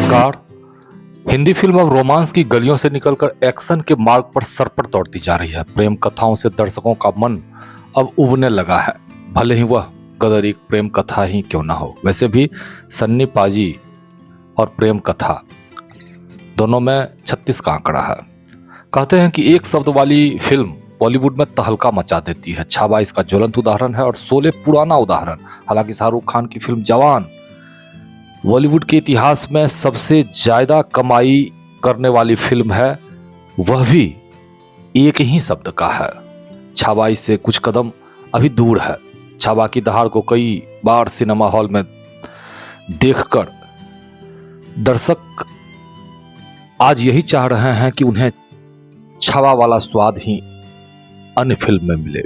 नमस्कार। हिंदी फिल्म अब रोमांस की गलियों से निकलकर एक्शन के मार्ग पर सर पर दौड़ती जा रही है। प्रेम कथाओं से दर्शकों का मन अब उबने लगा है, भले ही वह कदर एक प्रेम कथा ही क्यों ना हो। वैसे भी सन्नी पाजी और प्रेम कथा दोनों में 36 का आंकड़ा है। कहते हैं कि एक शब्द वाली फिल्म बॉलीवुड में तहलका मचा देती है। छावा इसका ज्वलंत उदाहरण है और शोले पुराना उदाहरण। हालांकि शाहरुख खान की फिल्म जवान बॉलीवुड के इतिहास में सबसे ज्यादा कमाई करने वाली फिल्म है, वह भी एक ही शब्द का है। छावा इससे कुछ कदम अभी दूर है। छावा की दहाड़ को कई बार सिनेमा हॉल में देखकर दर्शक आज यही चाह रहे हैं कि उन्हें छावा वाला स्वाद ही अन्य फिल्म में मिले।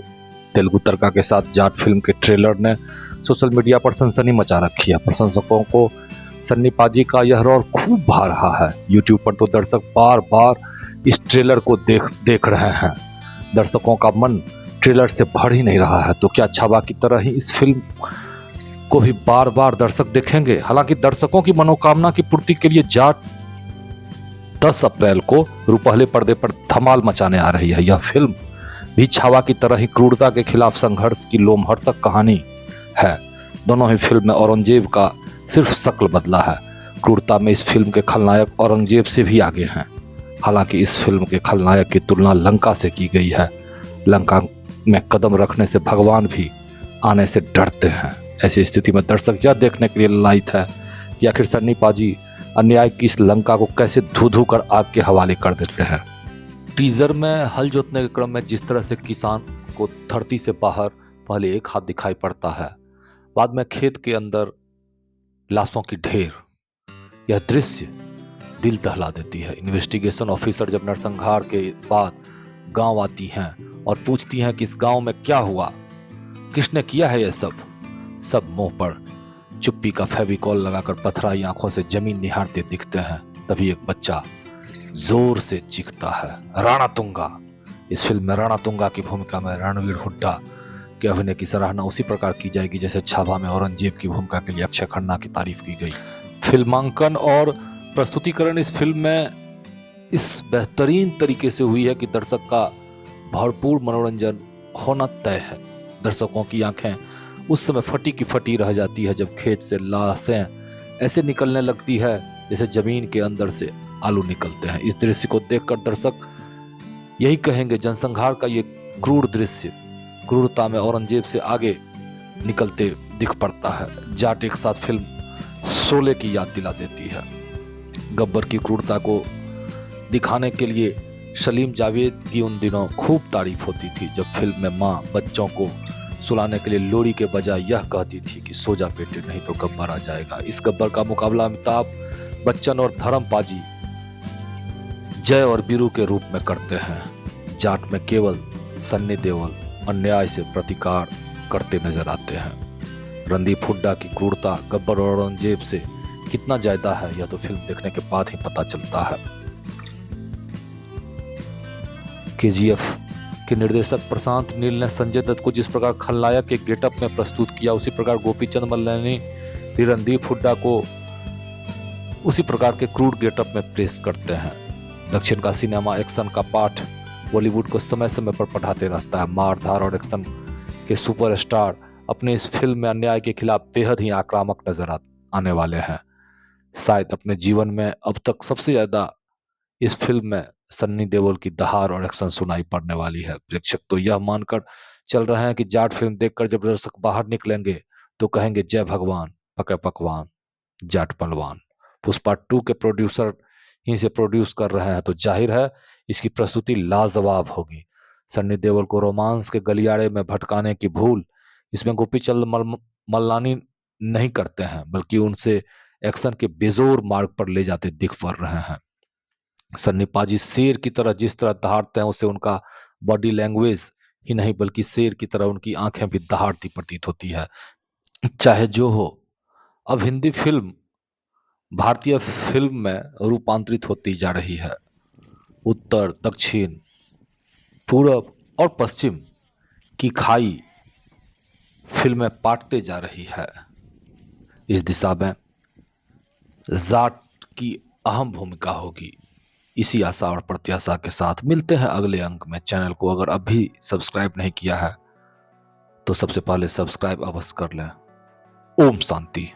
तेलुगु तड़का के साथ जाट फिल्म के ट्रेलर ने सोशल मीडिया पर सनसनी मचा रखी है। प्रशंसकों को सन्नी पाजी का यह रौर खूब भा रहा है। यूट्यूब पर तो दर्शक बार बार इस ट्रेलर को देख रहे हैं। दर्शकों का मन ट्रेलर से भर ही नहीं रहा है। तो क्या छावा की तरह ही इस फिल्म को भी बार बार दर्शक देखेंगे? हालांकि दर्शकों की मनोकामना की पूर्ति के लिए जाट 10 अप्रैल को रुपहले पर्दे पर धमाल मचाने आ रही है। यह फिल्म भी छावा की तरह ही क्रूरता के खिलाफ संघर्ष की लोमहर्षक कहानी है। दोनों ही फिल्म में औरंगजेब का सिर्फ शक्ल बदला है। क्रूरता में इस फिल्म के खलनायक औरंगजेब से भी आगे हैं। हालांकि इस फिल्म के खलनायक की तुलना लंका से की गई है। लंका में कदम रखने से भगवान भी आने से डरते हैं। ऐसी स्थिति में दर्शक यह देखने के लिए लायक है कि आखिर सन्नी पाजी अन्याय की इस लंका को कैसे धू धू कर आग के हवाले कर देते हैं। टीजर में हल जोतने के क्रम में जिस तरह से किसान को धरती से बाहर पहले एक हाथ दिखाई पड़ता है, बाद में खेत के अंदर लाशों की ढेर, यह दृश्य दिल दहला देती है। इन्वेस्टिगेशन ऑफिसर जब नरसंहार के बाद गांव आती हैं और पूछती हैं कि इस गांव में क्या हुआ, किसने किया है यह सब मुंह पर चुप्पी का फेविकॉल लगाकर पथराई आंखों से जमीन निहारते दिखते हैं। तभी एक बच्चा जोर से चीखता है, राणा तुंगा। इस फिल्म में राणा तुंगा की भूमिका में रणवीर हुड्डा के अभिनय की सराहना उसी प्रकार की जाएगी जैसे छावा में औरंगजेब की भूमिका के लिए अक्षय खन्ना की तारीफ की गई। फिल्मांकन और प्रस्तुतिकरण इस फिल्म में इस बेहतरीन तरीके से हुई है कि दर्शक का भरपूर मनोरंजन होना तय है। दर्शकों की आंखें उस समय फटी की फटी रह जाती है जब खेत से लाशें ऐसे निकलने लगती है जैसे जमीन के अंदर से आलू निकलते हैं। इस दृश्य को देखकर दर्शक यही कहेंगे, जनसंहार का ये क्रूर दृश्य क्रूरता में औरंगजेब से आगे निकलते दिख पड़ता है। जाट एक साथ फिल्म शोले की याद दिला देती है। गब्बर की क्रूरता को दिखाने के लिए सलीम जावेद की उन दिनों खूब तारीफ होती थी जब फिल्म में माँ बच्चों को सुलाने के लिए लोरी के बजाय यह कहती थी कि सो जा बेटे, नहीं तो गब्बर आ जाएगा। इस गब्बर का मुकाबला अमिताभ बच्चन और धर्म पाजी जय और बीरू के रूप में करते हैं। जाट में केवल सन्नी देओल अन्याय से प्रतिकार करते नजर आते हैं। रणदीप हुड्डा की क्रूरता गब्बर और औरंगजेब से कितना ज्यादा है यह तो फिल्म देखने के बाद ही पता चलता है। केजीएफ के निर्देशक प्रशांत नील ने संजय दत्त को जिस प्रकार खलनायक के गेटअप में प्रस्तुत किया, उसी प्रकार गोपीचंद मल्लानी भी रणदीप हुड्डा को उसी प्रकार के क्रूर गेटअप में पेश करते हैं। दक्षिण का सिनेमा एक्शन का पाठ बॉलीवुड को समय समय पर पढ़ाते रहता है। मारधार और एक्शन के सुपरस्टार अपने इस फिल्म में अन्याय के खिलाफ बेहद ही आक्रामक नजर आने वाले हैं। शायद अपने जीवन में अब तक सबसे ज्यादा इस फिल्म में सन्नी देओल की दहाड़ और एक्शन सुनाई पड़ने वाली है। प्रेक्षक तो यह मानकर चल रहे हैं कि जाट फिल्म देखकर जब दर्शक बाहर निकलेंगे तो कहेंगे, जय भगवान, पके पकवान, जाट पलवान। पुष्पा 2 के प्रोड्यूसर ही से प्रोड्यूस कर रहे हैं तो जाहिर है इसकी प्रस्तुति लाजवाब होगी। सन्नी देओल को रोमांस के गलियारे में भटकाने की भूल इसमें गोपीचंद मल्लानी नहीं करते हैं, बल्कि उनसे एक्शन के बेजोर मार्ग पर ले जाते दिख पड़ रहे हैं। सन्नी पाजी शेर की तरह जिस तरह दहाड़ते हैं उसे उनका बॉडी लैंग्वेज ही नहीं बल्कि शेर की तरह उनकी आंखें भी दहाड़ती प्रतीत होती है। चाहे जो हो, अब हिंदी फिल्म भारतीय फिल्म में रूपांतरित होती जा रही है। उत्तर, दक्षिण, पूरब और पश्चिम की खाई फिल्में पाटते जा रही है। इस दिशा में जाट की अहम भूमिका होगी। इसी आशा और प्रत्याशा के साथ मिलते हैं अगले अंक में। चैनल को अगर अभी सब्सक्राइब नहीं किया है तो सबसे पहले सब्सक्राइब अवश्य कर लें। ओम शांति।